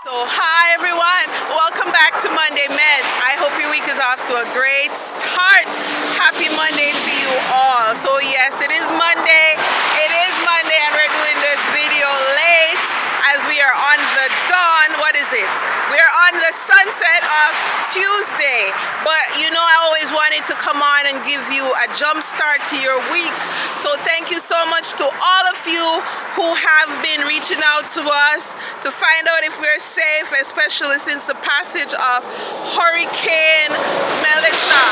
So hi everyone, welcome back to Monday Medz. I hope your week is off to a great start. Happy Monday to you all. So yes, it is Monday and we're doing this video late as we are on the dawn. What is it? We're on the sunset of Tuesday, but you know I always wanted to come on and give you a jump start to your week. So thank you so much to all of you who have been reaching out to us to find out if we're safe, especially since the passage of Hurricane Melissa.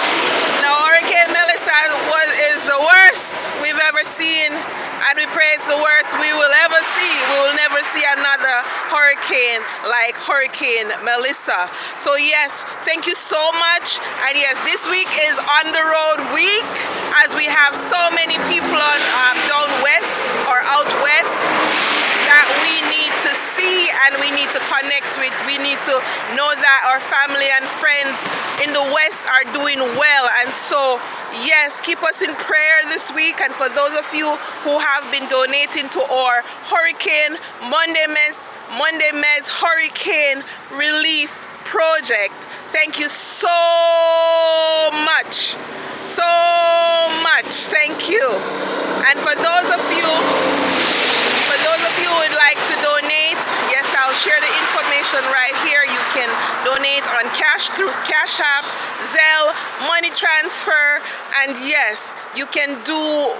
Now, Hurricane Melissa is the worst we've ever seen, and we pray it's the worst we will ever see. We will never see another hurricane like Hurricane Melissa. So yes, thank you so much. And yes, this week is on the road week, as we have so many people on down west or out west that we need to see and we need to connect with. We need to know that our family and friends in the west are doing well. And so yes, keep us in prayer this week. And for those of you who have been donating to our Hurricane Monday Medz Hurricane Relief Project, thank you so much. Thank you. And for those of you who would like to donate, yes, I'll share the information right here. You can donate on cash through Cash App, Zelle, money transfer, and yes, you can do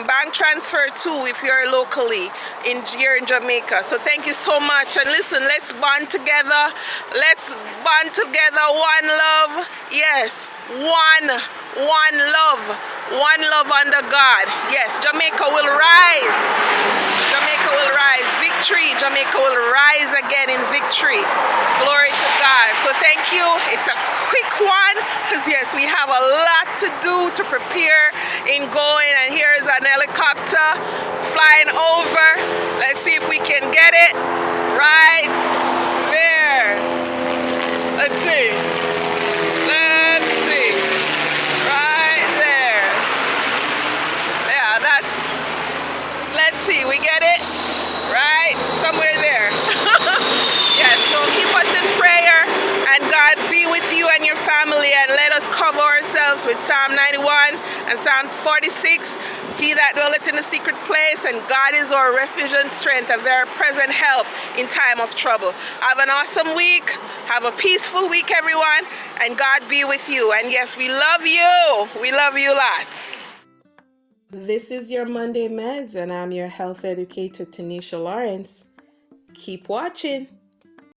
bank transfer too if you're locally here in Jamaica. So thank you so much. And listen, let's bond together. Let's bond together. One love. Yes, one love. One love under God. Yes, Jamaica will rise. Jamaica will rise. Victory. Jamaica will rise again in victory. Glory to God. So thank you. It's a quick one because yes, we have a lot to do to prepare in going. And here is an helicopter flying over. Let's see if we can get it right there. Let's see. Let's see, we get it right somewhere there. Yes, so keep us in prayer, and God be with you and your family, and let us cover ourselves with Psalm 91 and Psalm 46. He that dwelleth in the secret place, and God is our refuge and strength, a very present help in time of trouble. Have an awesome week. Have a peaceful week, everyone, and God be with you. And yes, we love you. We love you lots. This is your Monday Medz, and I'm your health educator, Tanisha Lawrence. Keep watching.